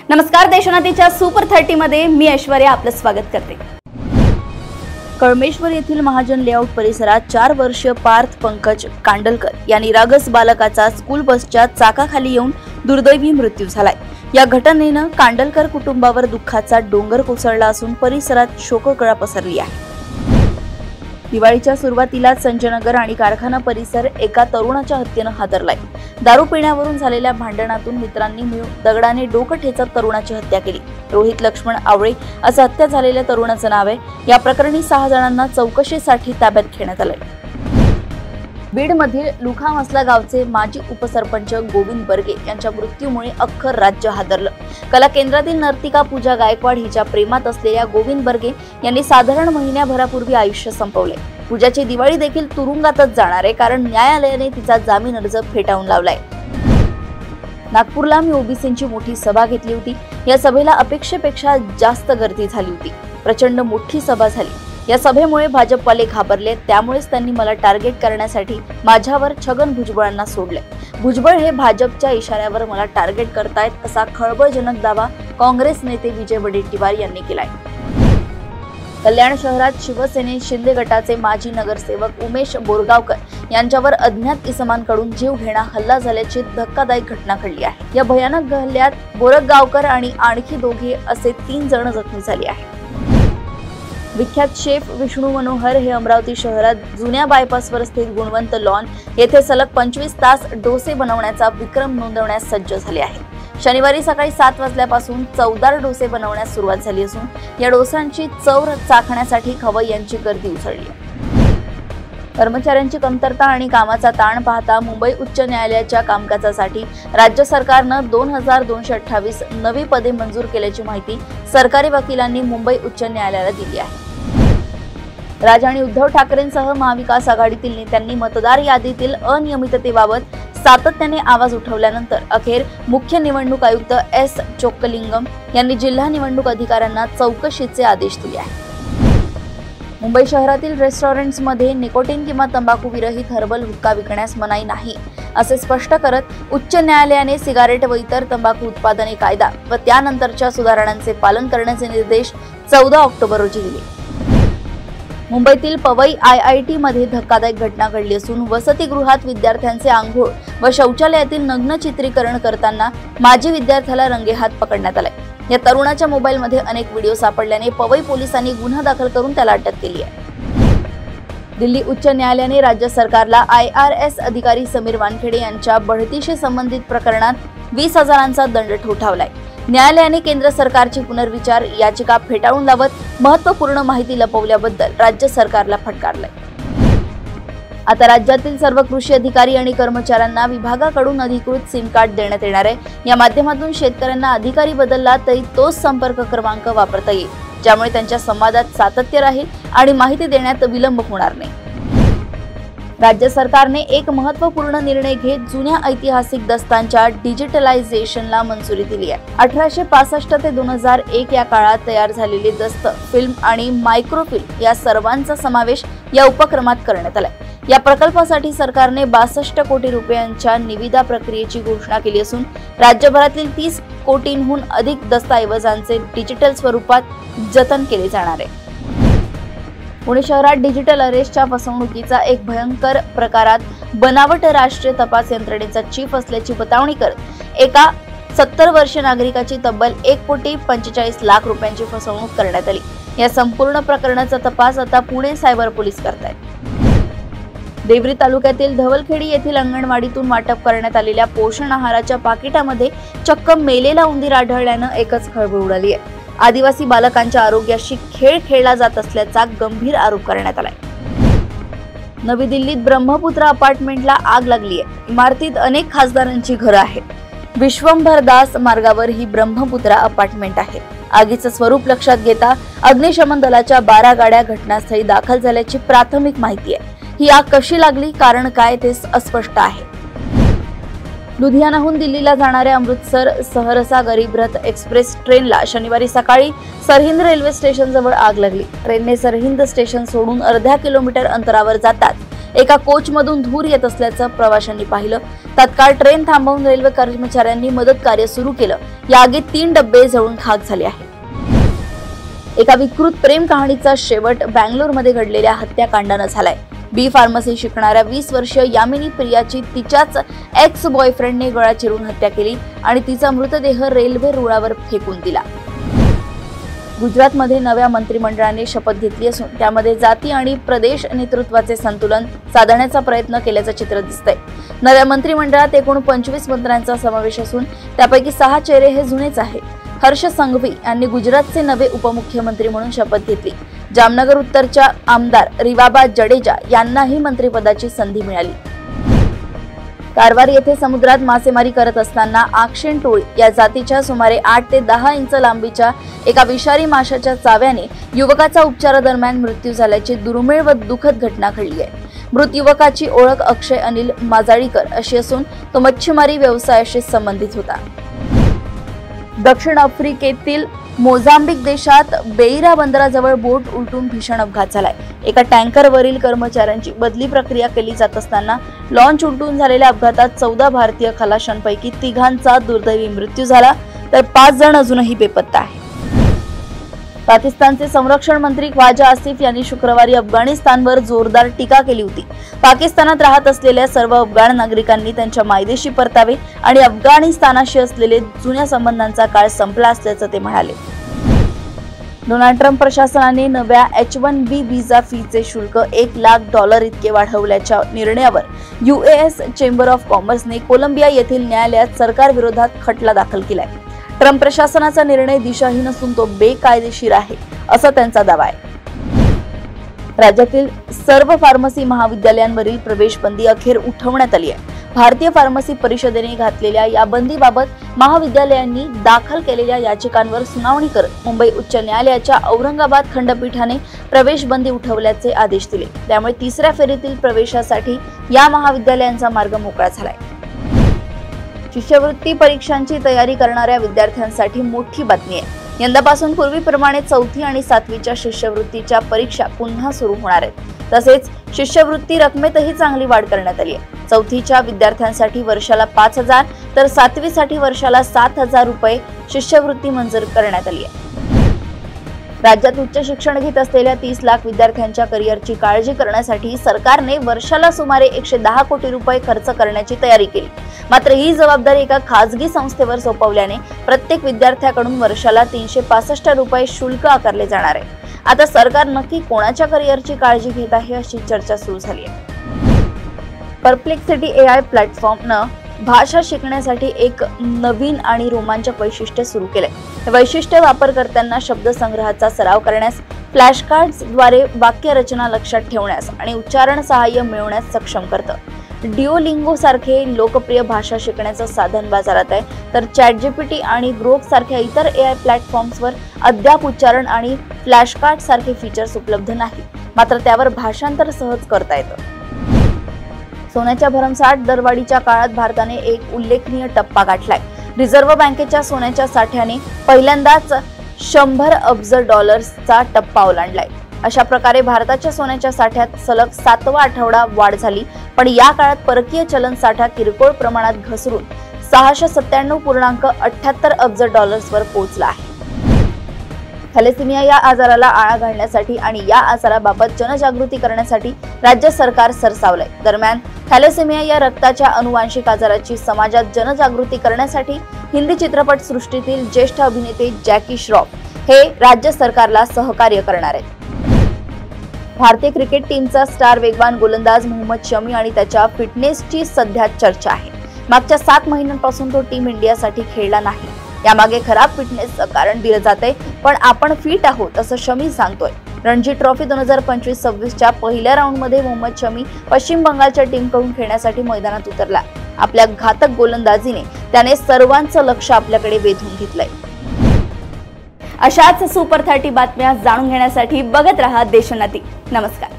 नमस्कार, देशोन्नतीच्या सुपर 30 मध्ये मी ऐश्वर्या आपलं स्वागत करते। कळमेश्वर येथील महाजन लेआउट परिसरात 4 वर्षीय पार्थ पंकज कांडलकर या निरागस बालकाचा स्कूल बसच्या चाकाखाली येऊन दुर्दैवी मृत्यू झालाय। या घटनेनं कांडलकर कुटुंबावर दुःखाचा डोंगर कोसळला असून परिसरात शोककळा पसरली आहे। दिवाळीच्या सुरुवातीला संजयनगर आणि कारखाना परिसर एका तरुणाच्या हत्येनं हादरलाय। दारू पिण्यावरून झालेल्या भांडणातून मित्रांनी मिळून दगडाने डोकं ठेचत तरुणाची हत्या केली। रोहित लक्ष्मण आवळे असं हत्या झालेल्या तरुणाचं नाव आहे। या प्रकरणी 6 जणांना चौकशीसाठी ताब्यात घेण्यात आलंय। बीडमधील लुखामसला गावचे माजी उपसरपंच गोविंद बर्गे यांच्या मृत्यूमुळे अख्खं राज्य हादरलं। कला केंद्रातील नर्तिका पूजा गायकवाड हिच्या प्रेमात असलेल्या गोविंद बर्गे यांनी साधारण महिन्याभरापूर्वी आयुष्य संपवले। पूजाची दिवाळी देखील तुरुंगातच जाणार आहे, कारण न्यायालयाने तिचा जामीन अर्ज फेटाळून लावलाय। नागपूरला मी ओबीसींची मोठी सभा घेतली होती। या सभेला अपेक्षेपेक्षा जास्त गर्दी झाली होती। प्रचंड मोठी सभा झाली। या सभेमुळे भाजपवाले घाबरले, त्यामुळेच त्यांनी मला टार्गेट करण्यासाठी माझ्यावर छगन भुजबळांना सोडले। भुजबळ हे भाजपच्या इशाऱ्यावर मला टार्गेट करतायत असा खळबळजनक दावा काँग्रेस नेते विजय वडेट्टीवार यांनी केलाय। कल्याण शहरात शिवसेने शिंदे गटाचे माजी नगरसेवक उमेश बोरगावकर यांच्यावर अज्ञात इसमांकडून जीवघेणा हल्ला झाल्याची धक्कादायक घटना घडली आहे। या भयानक हल्ल्यात बोरगावकर आणि आणखी दोघे असे 3 जण जखमी झाले आहेत। विख्यात शेफ विष्णू मनोहर हे अमरावती शहरात जुन्या बायपासवर स्थित गुणवंत लॉन येथे सलग 25 तास डोसे बनवण्याचा विक्रम नोंदवण्यास सज्ज झाले आहेत। शनिवारी सकाळी 7 वाजल्यापासून 14 डोसे बनवण्यास सुरुवात झाली असून या डोसांची चव चाखण्यासाठी खवय्यांची गर्दी उसळली आहे। कर्मचाऱ्यांची कमतरता आणि कामाचा ताण पाहता मुंबई उच्च न्यायालयाच्या कामकाजासाठी राज्य सरकारनं 2228 नवी पदे मंजूर केल्याची माहिती सरकारी वकिलांनी मुंबई उच्च न्यायालयाला दिली आहे। राज आणि उद्धव ठाकरेंसह महाविकास आघाडीतील नेत्यांनी मतदार यादीतील अनियमिततेबाबत सातत्याने आवाज उठवल्यानंतर अखेर मुख्य निवडणूक आयुक्त एस चोक्कलिंगम यांनी जिल्हा निवडणूक अधिकाऱ्यांना चौकशीचे आदेश दिले आहेत। मुंबई शहरातील रेस्टॉरंट्समध्ये निकोटीन किंवा तंबाखू विरहित हर्बल हुक्का विकण्यास मनाई नाही असे स्पष्ट करत उच्च न्यायालयाने सिगारेट व इतर तंबाखू उत्पादने कायदा व त्यानंतरच्या सुधारणांचे पालन करण्याचे निर्देश 14 ऑक्टोबर रोजी दिले। मुंबईतील पवई IIT मध्ये धक्कादायक घटना घडली असून वसतिगृहात विद्यार्थ्यांचे आंघोळ व शौचालयातील नग्न चित्रीकरण करताना माजी विद्यार्थ्याला रंगेहात पकडण्यात आले। या तरुणाच्या मोबाईलमध्ये अनेक व्हिडिओ सापडल्याने पवई पोलिसांनी गुन्हा दाखल करून त्याला अटक केली आहे। दिल्ली उच्च न्यायालयाने राज्य सरकारला IRS अधिकारी समीर वानखेडे यांच्या बढतीशी संबंधित प्रकरणात 20,000चा दंड ठोठावलाय। न्यायालयाने केंद्र सरकारची पुनर्विचार याचिका फेटाळून लावत महत्त्वपूर्ण माहिती लपवल्याबद्दल राज्य सरकारला फटकारलंय। आता राज्यातील सर्व कृषी अधिकारी आणि कर्मचाऱ्यांना विभागाकडून अधिकृत सिम कार्ड देण्यात येणार आहे। या माध्यमातून शेतकऱ्यांना अधिकारी बदलला तरी तोच संपर्क क्रमांक वापरता येईल, ज्यामुळे त्यांच्या संवादात सातत्य राहील आणि माहिती देण्यात विलंब होणार नाही। राज्य सरकारने एक महत्त्वपूर्ण निर्णय घेत जुन्या ऐतिहासिक दस्तांच्या डिजिटलायझेशनला मंजुरी दिली आहे। 1865 ते 2001 या काळात तयार झालेले दस्त, फिल्म आणि मायक्रोफिल्म या सर्वांचा समावेश या उपक्रमात करण्यात आलाय। या प्रकल्पासाठी सरकारने 62 कोटी रुपयांच्या निविदा प्रक्रियेची घोषणा केली असून राज्यभरातील 30 कोटींहून अधिक दस्तऐवजांचे डिजिटल स्वरूपात जतन केले जाणार आहे। पुणे शहरात डिजिटल अरेस्टच्या फसवणुकीचा एक भयंकर प्रकारात बनावट राष्ट्रीय तपास यंत्रणेचा चीफ असल्याची बतावणी करत एका 70 वर्षीय नागरिकाची तब्बल 1,45 लाख रुपयांची फसवणूक करण्यात आली। या संपूर्ण प्रकरणाचा तपास आता पुणे सायबर पोलीस करतायत। देवरी तालुक्यातील धवलखेडी येथील अंगणवाडीतून वाटप करण्यात आलेल्या पोषण आहाराच्या पाकिटामध्ये चक्क मेलेला उंदीर आढळल्यानं एकच खळबळ उडाली आहे। आदिवासी बालकांच्या आरोग्याशी खेळ खेळला जात असल्याचा गंभीर आरोप करण्यात आलाय। नवी दिल्लीत ब्रह्मपुत्र अपार्टमेंटला आग लागली आहे। इमारतीत अनेक खासदारांची घरं आहेत। विश्वंभर दास मार्गावर ही ब्रह्मपुत्र अपार्टमेंट आहे। आगीचं स्वरूप लक्षात घेता अग्निशमन दलाच्या 12 गाड्या घटनास्थळी दाखल झाल्याची प्राथमिक माहिती आहे। ही आग कशी लागली, कारण काय ते अस्पष्ट आहे। लुधियानाहून दिल्लीला जाणाऱ्या अमृतसर सहरसा गरीब रथ एक्सप्रेस ट्रेनला शनिवारी सकाळी सरहिंद रेल्वे स्टेशन जवळ आग लागली। ट्रेनने सरहिंद स्टेशन सोडून अर्ध्या किलोमीटर अंतरावर जाताच एका कोचमधून धूर येत असल्याचं प्रवाशांनी पाहिलं. तत्काळ ट्रेन थांबवून रेल्वे कर्मचाऱ्यांनी मदत कार्य सुरू केलं. या आगीत 3 डब्बे जळून खाक झाले आहेत. एका विकृत प्रेम कहाणीचा शेवट बँगलोरमध्ये घडलेल्या हत्याकांडानं झालाय. बी फार्मसी शिकणाऱ्या 20 वर्षीय यामिनी प्रियाची तिच्याच एक्स बॉयफ्रेंडने गळा चिरून हत्या केली आणि तिचा मृतदेह रेल्वे रुळावर फेकून दिला. गुजरातमध्ये नव्या मंत्रिमंडळाने शपथ घेतली असून त्यामध्ये जाती आणि प्रदेश नेतृत्वाचे संतुलन साधण्याचा प्रयत्न केल्याचं चित्र दिसतंय. नव्या मंत्रिमंडळात एकूण 25 मंत्र्यांचा समावेश असून त्यापैकी 6 चेहरे हे जुनेच आहेत. हर्ष संघवी यांनी गुजरातचे नवे उपमुख्यमंत्री म्हणून शपथ घेतली. जामनगर उत्तरच्या आमदार रिवाबा जडेजा यांनाही मंत्रिपदाची संधी मिळाली. कारवार येथे समुद्रात मासेमारी करत असताना आक्षेण टोळी या जातीच्या सुमारे 8 ते 10 इंच लांबीच्या एका विषारी माशाच्या चाव्याने युवकाचा उपचारादरम्यान मृत्यू झाल्याची दुर्मिळ व दुःखद घटना घडली आहे. मृत युवकाची ओळख अक्षय अनिल माजाळीकर अशी असून तो मच्छीमारी व्यवसायाशी संबंधित होता. दक्षिण आफ्रिकेतील मोझांबिक देशात बेईरा बंदराजवळ बोट उलटून भीषण अपघात झालाय. एका टँकरवरील कर्मचाऱ्यांची बदली प्रक्रिया केली जात असताना लॉन्च उलटून झालेल्या अपघातात 14 भारतीय खलाशांपैकी 3 दुर्दैवी मृत्यू झाला तर 5 जण अजूनही बेपत्ता आहेत. पाकिस्तानचे संरक्षण मंत्री ख्वाजा आसिफ यांनी शुक्रवारी अफगाणिस्तानवर जोरदार टीका केली होती. पाकिस्तानात राहत असलेल्या सर्व अफगाण नागरिकांनी त्यांच्या मायदेशी परतावे आणि अफगाणिस्तानाशी असलेले जुन्या संबंधांचा काळ संपला असल्याचं ते म्हणाले. डोनाल्ड ट्रम्प प्रशासनाने नव्या H-1B व्हिसा फीचे शुल्क $1,00,000 इतके वाढवल्याच्या निर्णयावर US चेंबर ऑफ कॉमर्सने कोलंबिया येथील न्यायालयात सरकारविरोधात खटला दाखल केलाय. ट्रम्प प्रशासनाचा निर्णय दिशाहीन असून तो बेकायदेशीर आहे असा त्यांचा दावा आहे. राज्यातील सर्व फार्मसी महाविद्यालयांवरील प्रवेशबंदी अखेर उठवण्यात आली आहे. भारतीय फार्मसी परिषदेने घातलेल्या या बंदीबाबत महाविद्यालयांनी दाखल केलेल्या याचिकांवर सुनावणी करत मुंबई उच्च न्यायालयाच्या औरंगाबाद खंडपीठाने प्रवेशबंदी उठवल्याचे आदेश दिले. त्यामुळे 3ऱ्या फेरीतील प्रवेशासाठी या महाविद्यालयांचा मार्ग मोकळा झालाय. शिष्यवृत्ती परीक्षांची तयारी करणाऱ्या विद्यार्थ्यांसाठी मोठी बातमी आहे. यंदापासून पूर्वीप्रमाणे 4थी आणि 7वीच्या शिष्यवृत्तीच्या परीक्षा पुन्हा सुरू होणार आहेत. तसेच शिष्यवृत्ती रकमेतही चांगली वाढ करण्यात आली आहे. 4थीच्या विद्यार्थ्यांसाठी वर्षाला 5,000 तर 7वीसाठी वर्षाला 7,000 रुपये शिष्यवृत्ती मंजूर करण्यात आली आहे. राज्यात उच्च शिक्षण घेत असलेल्या 30 लाख विद्यार्थ्यांच्या करिअरची काळजी करण्यासाठी सरकारने वर्षाला सुमारे 110 कोटी रुपये खर्च करण्याची तयारी केली. मात्र ही जबाबदारी एका खासगी संस्थेवर सोपवल्याने प्रत्येक विद्यार्थ्याकडून वर्षाला 365 रुपये शुल्क आकारले जाणार आहे. आता सरकार नक्की कोणाच्या करिअरची काळजी घेत आहे अशी चर्चा सुरू झाली आहे. परप्लेक्सिटी AI प्लॅटफॉर्मनं भाषा शिकण्यासाठी एक नवीन आणि रोमांचक वैशिष्ट्य सुरू केलंय. हे वैशिष्ट्य वापरकर्त्यांना शब्दसंग्रहाचा सराव करण्यास, फ्लॅशकार्ड्सद्वारे वाक्य रचना लक्षात ठेवण्यास आणि उच्चारण सहाय्य मिळवण्यास सक्षम करतं. डिओलिंगो सारखे लोकप्रिय भाषा शिकण्याचं साधन बाजारात आहे, तर ChatGPT आणि ग्रोक सारख्या इतर AI प्लॅटफॉर्म्सवर अद्याप उच्चारण आणि फ्लॅशकार्ड सारखे फीचर्स उपलब्ध नाही. मात्र त्यावर भाषांतर सहज करता येतं. सोन्याच्या भरमसाठ दरवाढीच्या काळात भारताने एक उल्लेखनीय टप्पा गाठलाय. रिझर्व्ह बँकेच्या सोन्याच्या साठ्याने पहिल्यांदाच $100 अब्ज टप्पा ओलांडलाय. अशा प्रकारे भारताच्या सोन्याच्या साठ्यात सलग 7वा आठवडा वाढ झाली. पण या काळात परकीय चलन साठा किरकोळ प्रमाणात घसरून $697.78 अब्ज वर पोहोचला आहे. थॅलेसेमिया या आजाराला आळा घालण्यासाठी आणि या आजाराबाबत जनजागृती करण्यासाठी राज्य सरकार सरसावलंय. दरम्यान थॅलेसेमिया या रक्ताच्या अनुवांशिक आजाराची समाजात जनजागृती करण्यासाठी हिंदी चित्रपट सृष्टीतील ज्येष्ठ अभिनेते जॅकी श्रॉफ हे राज्य सरकारला सहकार्य करणार आहेत. भारतीय क्रिकेट टीमचा स्टार वेगवान गोलंदाज मोहम्मद शमी आणि त्याच्या फिटनेसची सध्या चर्चा आहे. मागच्या 7 महिन्यांपासून तो टीम इंडियासाठी खेळला नाही. यामागे खराब फिटनेसचं कारण दिलं जातंय, पण आपण फिट आहोत असं शमी सांगतोय. रणजी ट्रॉफी 2025-26च्या पहिल्या राऊंडमध्ये मोहम्मद शमी पश्चिम बंगालच्या टीमकडून खेळण्यासाठी मैदानात उतरला. आपल्या घातक गोलंदाजीने त्याने सर्वांचं लक्ष आपल्याकडे वेधून घेतलंय. अशाच सुपर 30 बातम्या जाणून घेण्यासाठी बघत रहा देशोन्नती. नमस्कार.